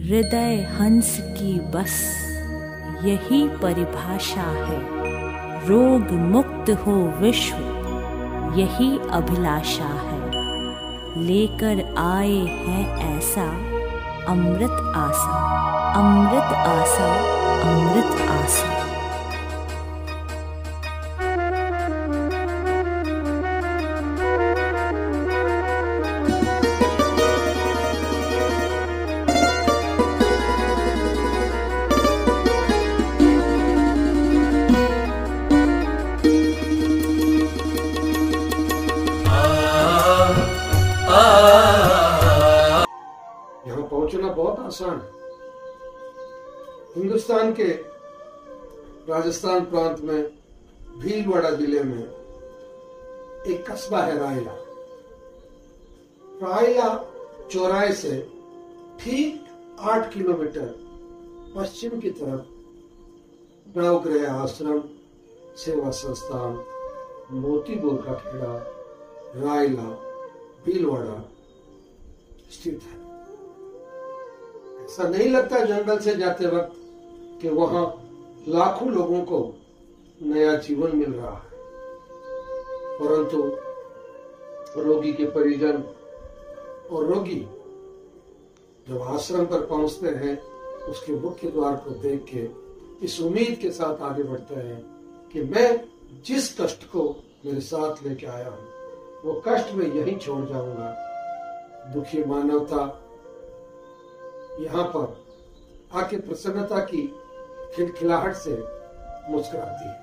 हृदय हंस की बस यही परिभाषा है, रोग मुक्त हो विश्व यही अभिलाषा है। लेकर आए हैं ऐसा अमृत आशा, अमृत आशा, अमृत आशा। यहाँ पहुंचना बहुत आसान है। हिंदुस्तान के राजस्थान प्रांत में भीलवाड़ा जिले में एक कस्बा है रायला। रायला चौराहे से ठीक 8 किलोमीटर पश्चिम की तरफ नवग्रह आश्रम सेवा संस्थान मोतीपुर का खेड़ा रायला भीलवाड़ा स्थित है। ऐसा नहीं लगता जंगल से जाते वक्त कि वहां लाखों लोगों को नया जीवन मिल रहा है, परंतु रोगी के परिजन और रोगी जब आश्रम पर पहुंचते हैं उसके मुख्य द्वार को देख के इस उम्मीद के साथ आगे बढ़ते हैं कि मैं जिस कष्ट को मेरे साथ लेके आया हूं वो कष्ट में यहीं छोड़ जाऊंगा। दुखी मानवता यहाँ पर आके प्रसन्नता की खिलखिलाहट से मुस्कुराती है।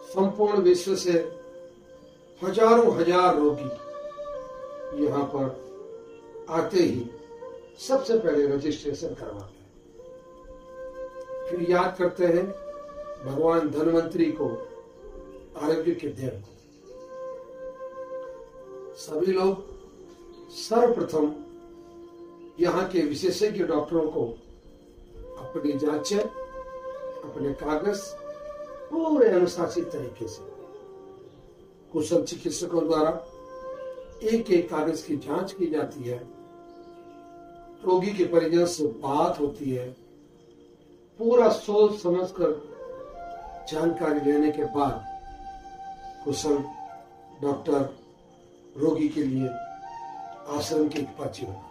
संपूर्ण विश्व से हजारों हजार रोगी यहाँ पर आते ही सबसे पहले रजिस्ट्रेशन करवाते हैं, फिर याद करते हैं भगवान धन्वंतरी को, आरोग्य के देव को। सभी लोग सर्वप्रथम यहाँ के विशेषज्ञ डॉक्टरों को अपनी जांचें, अपने कागज पूरे अनुशासित तरीके से कुशल चिकित्सकों द्वारा एक एक कागज की जांच की जाती है। रोगी के परिजन से बात होती है, पूरा सोच समझकर जानकारी लेने के बाद कुशल डॉक्टर रोगी के लिए आश्रम की एक पर्ची बना।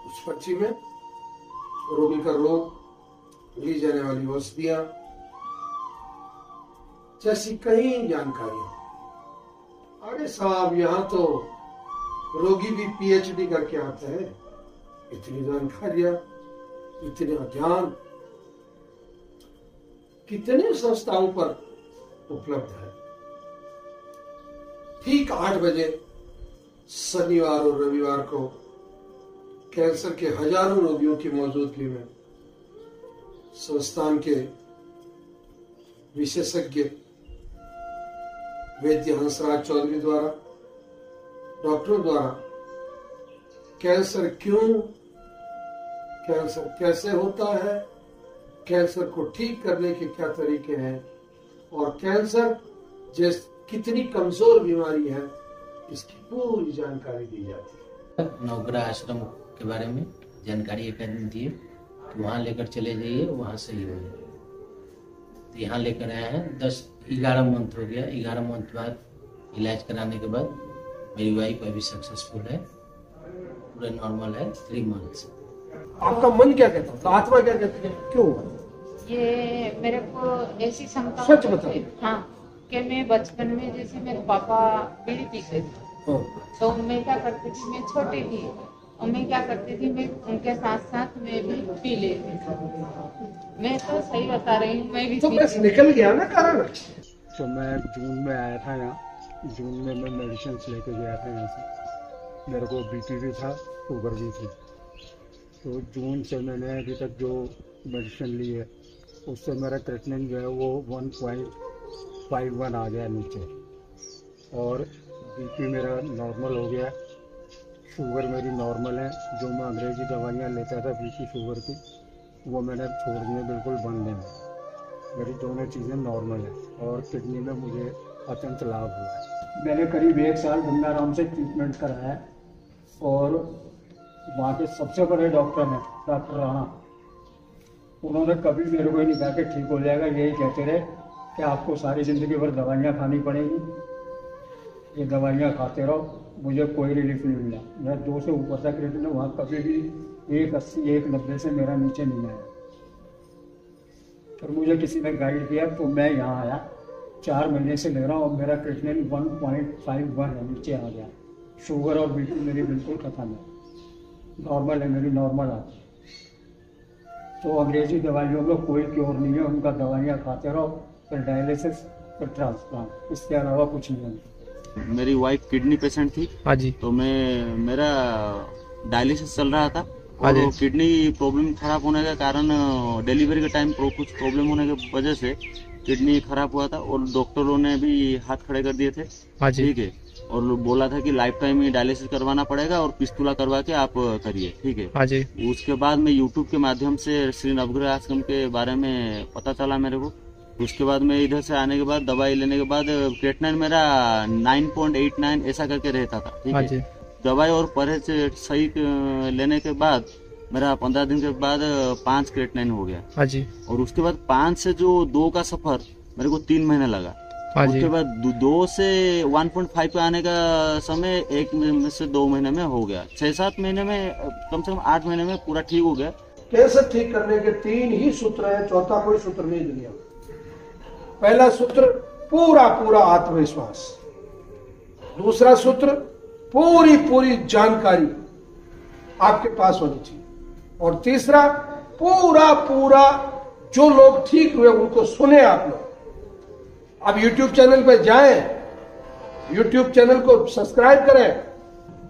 उस पर्ची में रोगी का रोग, ली जाने वाली औषधियां जैसी कई जानकारियां। अरे साहब, यहाँ तो रोगी भी पीएचडी करके आते हैं। इतनी जानकारियां, इतने ज्ञान कितने संस्थाओं पर उपलब्ध है। ठीक 8 बजे शनिवार और रविवार को कैंसर के हजारों रोगियों की मौजूदगी में संस्थान के विशेषज्ञ वैद्य हंसराज चौधरी द्वारा, डॉक्टरों द्वारा कैंसर क्यों, कैंसर कैसे होता है, कैंसर को ठीक करने के क्या तरीके हैं और कैंसर जैसे कितनी कमजोर बीमारी है, इसकी पूरी जानकारी दी जाती है। नवग्रह आश्रम के बारे में जानकारी एकेडमी दी है तो वहाँ लेकर चले जाइए, वहाँ सही हो जाए। तो यहाँ लेकर आए हैं, 11 मंथ हो गया। 11 मंथ बाद इलाज कराने के बाद मेरी वाइफ अभी सक्सेसफुल है, पूरा नॉर्मल है 3 मंथ। आपका मन क्या कहता है, आत्मा क्या कहती है, क्यों? ये मेरे को ऐसी क्षमता, सच बताओ। हाँ, कि मैं बचपन में जैसे मेरे पापा बीड़ी पीते थे तो मैं क्या करती थी, मैं छोटी थी और मैं क्या करती थी, मैं उनके साथ साथ मैं भी पी लेती थी। मैं तो सही बता रही हूँ, मैं भी तो बस निकल गया ना कारण। तो मैं जून में आया था यहाँ। जून में मैं मेडिसिन लेके गया था यहाँ से। मेरे को बीपी भी था, शुगर भी थी। तो जून से मैंने अभी तक जो मेडिसिन ली है उससे मेरा ट्रीटमेंट जो है वो 1.51 आ गया नीचे, और बीपी मेरा नॉर्मल हो गया, शुगर मेरी नॉर्मल है। जो मैं अंग्रेजी दवाइयाँ लेता था बीपी शुगर की, वो मैंने छोड़ दिए, बिल्कुल बंद है। मेरी दोनों चीज़ें नॉर्मल है और किडनी में मुझे अत्यंत लाभ हुआ है। मैंने करीब 1 साल गंगाराम से ट्रीटमेंट कराया। और वहाँ के सबसे बड़े डॉक्टर हैं डॉक्टर राणा, उन्होंने कभी मेरे को नहीं कहा कि ठीक हो जाएगा, यही कहते रहे कि आपको सारी ज़िंदगी भर दवाइयाँ खानी पड़ेंगी, ये दवाइयाँ खाते रहो। मुझे कोई रिलीफ नहीं मिला, मैं 2 से ऊपर तक क्रिएटिनिन वहाँ कभी भी 180 190 से मेरा नीचे नहीं आया। फिर मुझे किसी ने गाइड किया तो मैं यहाँ आया, 4 महीने से ले रहा हूँ और मेरा क्रिएटिनिन 1.51 है, नीचे आ गया। शुगर और बीपी मेरी बिल्कुल खत्म है, नॉर्मल है, मेरी नॉर्मल आती है। तो अंग्रेजी दवाइयों में कोई क्योर नहीं है, उनका दवाइयाँ खाते रहो, फिर डायलिसिस, फिर ट्रांसप्लांट, इसके अलावा कुछ नहीं है। मेरी वाइफ किडनी पेशेंट थी। हाँ जी। तो मेरा डायलिसिस चल रहा था और किडनी प्रॉब्लम खराब होने के कारण डिलीवरी के टाइम कुछ प्रॉब्लम होने की वजह से किडनी खराब हुआ था और डॉक्टरों ने भी हाथ खड़े कर दिए थे। ठीक है, और बोला था कि लाइफ टाइम ही डायलिसिस करवाना पड़ेगा और पिस्तुला करवा के आप करिए। ठीक है। हाँ जी। उसके बाद मैं यूट्यूब के माध्यम से श्री नवग्रह आश्रम के बारे में पता चला मेरे को। उसके बाद मैं इधर से आने के बाद दवाई लेने के बाद क्रिएटिनिन मेरा 9.89 ऐसा करके रहता था। ठीक है। दवाई और परहेज सही लेने के बाद मेरा 15 दिन के बाद 5 क्रिएटिनिन हो गया। हाँ जी। और उसके बाद 5 से जो 2 का सफर मेरे को 3 महीने लगा। उसके बाद 2 से 1.5 पे आने का समय 1 में से 2 महीने में हो गया। 6-7 महीने में, कम से कम 8 महीने में पूरा ठीक हो गया। कैंसर ठीक करने के 3 ही सूत्र है, चौथा कोई सूत्र नहीं दुनिया। पहला सूत्र पूरा पूरा आत्मविश्वास, दूसरा सूत्र पूरी पूरी जानकारी आपके पास होनी चाहिए, और तीसरा पूरा पूरा जो लोग ठीक हुए उनको सुने आप लोग। अब YouTube चैनल पे जाएं, YouTube चैनल को सब्सक्राइब करें,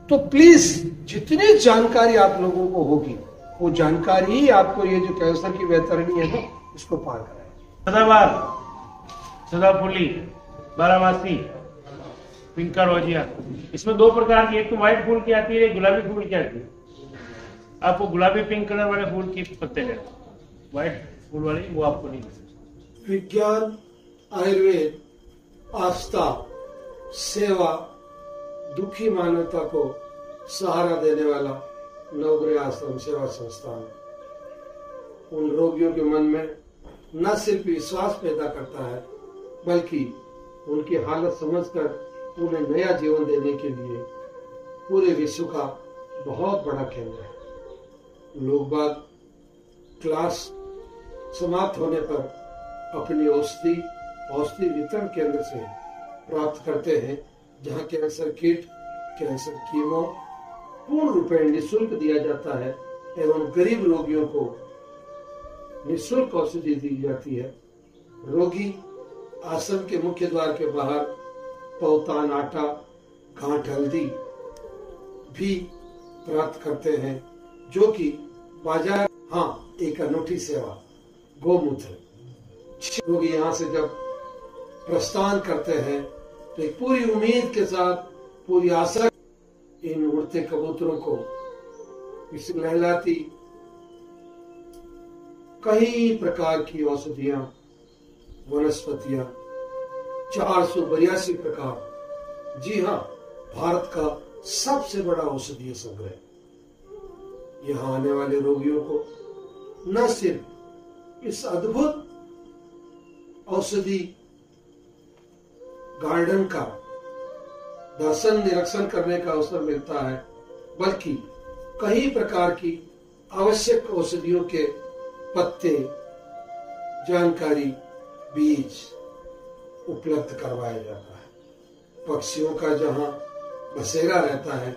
तो प्लीज जितनी जानकारी आप लोगों को होगी वो जानकारी ही आपको ये जो कैंसर की बेहतरीनी है ना, इसको पार कराए। सदाबहार, सदाफुली, बारामासी, पिंका रोजिया, इसमें 2 प्रकार की, एक तो व्हाइट फूल की आती है, एक गुलाबी फूल की आती है। आपको गुलाबी पिंक कलर वाले फूल की पत्ते लेना, व्हाइट फूल वाली वो आपको नहीं। विज्ञान, आयुर्वेद, आस्था, सेवा, दुखी मानवता को सहारा देने वाला नवग्रह आश्रम सेवा संस्थान उन रोगियों के मन में न सिर्फ विश्वास पैदा करता है, बल्कि उनकी हालत समझकर उन्हें नया जीवन देने के लिए पूरे विश्व का बहुत बड़ा केंद्र है। लोग बाग क्लास समाप्त होने पर अपनी औषधि वितरण केंद्र से प्राप्त करते हैं, जहां कैंसर किट, कैंसर कीमो पूर्ण रूप में निःशुल्क दिया जाता है एवं गरीब रोगियों को निःशुल्क औषधि दी जाती है। रोगी आश्रम के मुख्य द्वार के बाहर पौतान आटा, गांठ हल्दी भी प्राप्त करते हैं, जो कि बाजार, हाँ, एक अनूठी सेवा गोमूत्र। रोगी यहाँ से जब प्रस्थान करते हैं तो एक पूरी उम्मीद के साथ, पूरी आशा, इन उड़ते कबूतरों को इस लहलाती कई प्रकार की औषधियां, वनस्पतियां, 482 प्रकार, जी हाँ, भारत का सबसे बड़ा औषधीय संग्रह। यहाँ आने वाले रोगियों को न सिर्फ इस अद्भुत औषधि गार्डन का दर्शन निरीक्षण करने का अवसर मिलता है, बल्कि कई प्रकार की आवश्यक औषधियों के पत्ते, जानकारी, बीज उपलब्ध करवाया जाता है। पक्षियों का जहां बसेरा रहता है,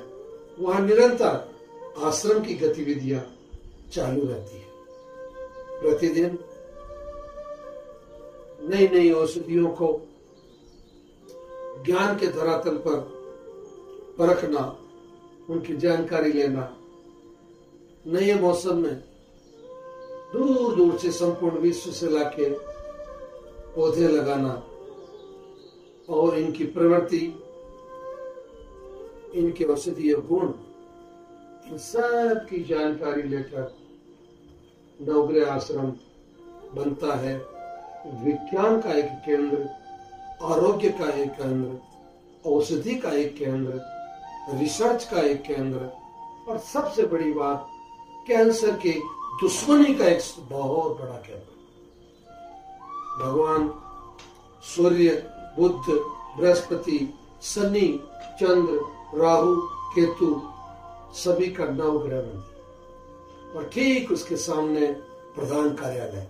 वहां निरंतर आश्रम की गतिविधियां चालू रहती है। प्रतिदिन नई नई औषधियों को ज्ञान के धरातल पर परखना, उनकी जानकारी लेना, नए मौसम में दूर दूर से संपूर्ण विश्व से लाके पौधे लगाना और इनकी प्रवृत्ति, इनके औषधीय गुण, इन सब की जानकारी लेकर नवग्रह आश्रम बनता है विज्ञान का एक केंद्र, आरोग्य का एक केंद्र, औषधि का एक केंद्र रिसर्च का एक केंद्र, और सबसे बड़ी बात कैंसर के दुश्मनी का एक बहुत बड़ा केंद्र। भगवान सूर्य, बुध, बृहस्पति, शनि, चंद्र, राहु, केतु सभी का नवग्रह मंदिर, और ठीक उसके सामने प्रधान कार्यालय,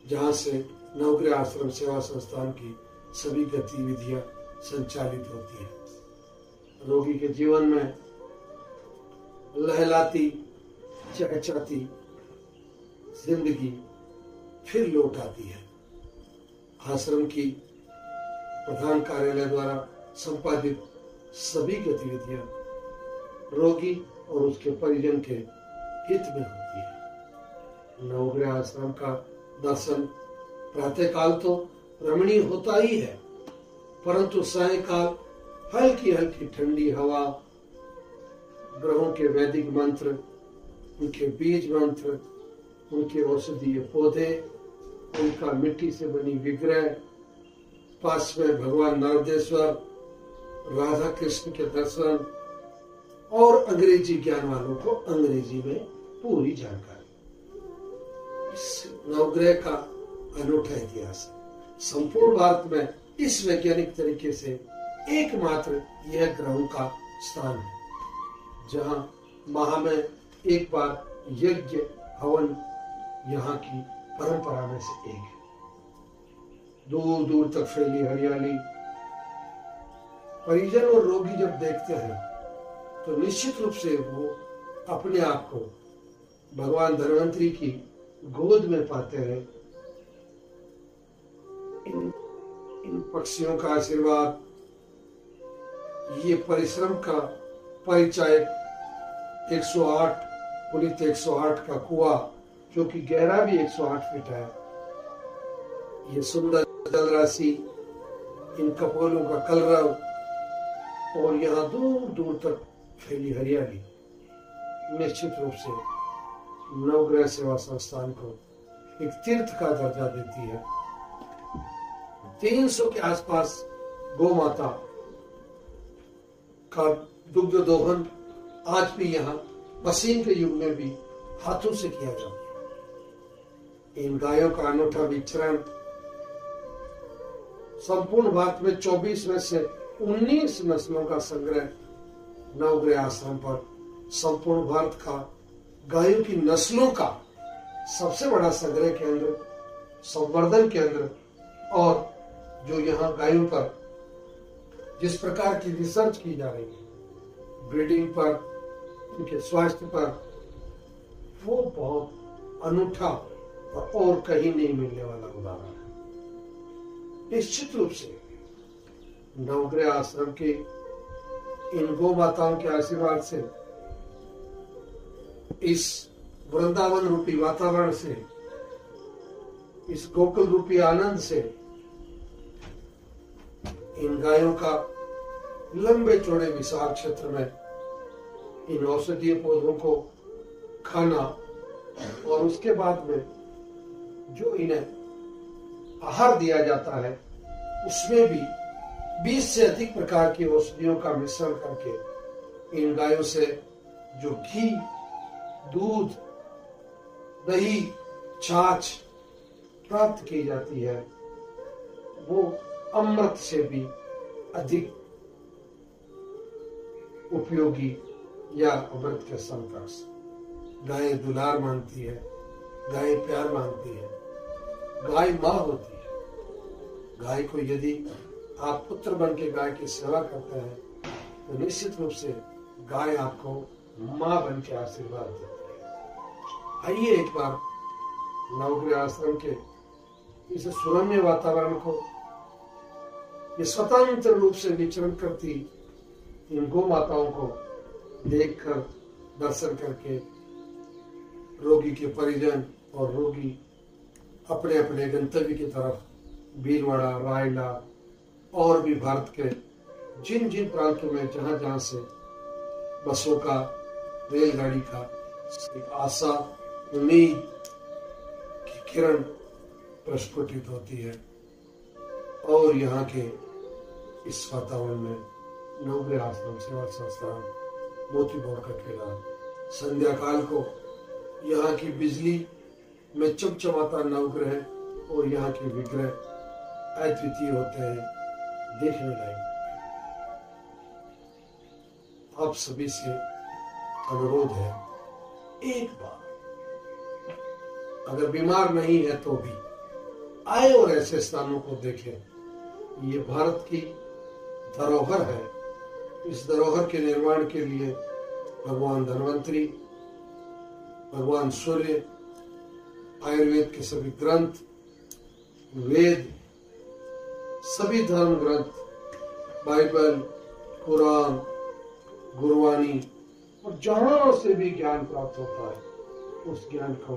जहां से नवग्रह आश्रम सेवा संस्थान की सभी गतिविधियां संचालित होती है। रोगी के जीवन में लहलाती चहचहाती जिंदगी फिर लौट आती है। आश्रम की प्रधान कार्यालय द्वारा संपादित सभी गतिविधियां रोगी और उसके परिजन के हित में होती है। नवग्रह आश्रम का दर्शन प्रातःकाल तो रमणीय होता ही है, परंतु सायंकाल हल्की हल्की ठंडी हवा, ग्रहों के वैदिक मंत्र, उनके बीज मंत्र, उनके औषधीय पौधे, उनका मिट्टी से बनी विग्रह, पास में भगवान नर्मदेश्वर, राधा कृष्ण के दर्शन, और अंग्रेजी ज्ञान वालों को अंग्रेजी में पूरी जानकारी। इस नवग्रह का अनूठा इतिहास है। संपूर्ण भारत में इस वैज्ञानिक तरीके से एकमात्र यह ग्रहों का स्थान है, जहां माह में एक बार यज्ञ हवन यहाँ की परंपरा में से एक है। दूर दूर तक फैली हरियाली परिजन और रोगी जब देखते हैं तो निश्चित रूप से वो अपने आप को भगवान धन्वंतरी की गोद में पाते हैं। इन पक्षियों का आशीर्वाद, ये परिश्रम का परिचायक 108 पुलित 108 का कुआं, जो कि गहरा भी 108 फीट है, ये सुंदर जल राशि, इन कपोलों का कलरव, और यहाँ दूर दूर तक फैली हरियाली निश्चित रूप से नवग्रह सेवा संस्थान को एक तीर्थ का दर्जा देती है। 300 के आसपास गौ माता का दुग्ध दोहन आज भी यहाँ मशीन के युग में भी हाथों से किया जाता है। इन गायों का अनूठा विचरण संपूर्ण भारत में 24 में से 19 नस्लों का संग्रह नवग्रह आश्रम पर संपूर्ण भारत का गायों की नस्लों का सबसे बड़ा संग्रह केंद्र, संवर्धन केंद्र, और जो यहाँ गायों पर जिस प्रकार की रिसर्च की जा रही है, ब्रीडिंग पर, उनके स्वास्थ्य पर, वो बहुत अनूठा और कहीं नहीं मिलने वाला उदाहरण है। निश्चित रूप से नवग्रह आश्रम के इन गौ माताओं के आशीर्वाद से, इस वृंदावन रूपी वातावरण से, इस गोकुल रूपी आनंद से, इन गायों का लंबे चौड़े विशाल क्षेत्र में इन औषधीय पौधों को खाना, और उसके बाद में जो इन्हें आहार दिया जाता है उसमें भी 20 से अधिक प्रकार की औषधियों का मिश्रण करके इन गायों से जो घी, दूध, दही, छाछ प्राप्त की जाती है, वो अमृत से भी अधिक उपयोगी या अमृत के समकक्ष। गाय दुलार मांगती है, गाय प्यार मांगती है, गाय माँ होती है। गाय को यदि आप पुत्र बन के गाय की सेवा करते हैं तो निश्चित रूप से गाय आपको माँ बन के आशीर्वाद देती है। आइए एक बार नवग्रह आश्रम के इस सुरम्य वातावरण को, ये स्वतंत्र रूप से विचरण करती इन गौ माताओं को देखकर, दर्शन करके रोगी के परिजन और रोगी अपने अपने गंतव्य की तरफ भीलवाड़ा, रायला और भी भारत के जिन जिन प्रांतों में जहां जहां से बसों का, रेलगाड़ी का एक आशा, उम्मीद की किरण प्रस्फुटित होती है, और यहाँ के इस वातावरण में नवग्रह आश्रम सेवा संस्थान मोती बोर्ड का किला। संध्या काल को यहाँ की बिजली में चमचमाता नवग्रह और यहाँ के विग्रह अद्वितीय होते हैं, देखने लायक। आप सभी से अनुरोध है, एक बार अगर बीमार नहीं है तो भी आए और ऐसे स्थानों को देखें। ये भारत की धरोहर है। इस धरोहर के निर्माण के लिए भगवान धन्वंतरी, भगवान सूर्य, आयुर्वेद के सभी ग्रंथ, वेद, सभी धर्म ग्रंथ, बाइबल, कुरान, गुरबानी और जहां से भी ज्ञान प्राप्त होता है उस ज्ञान को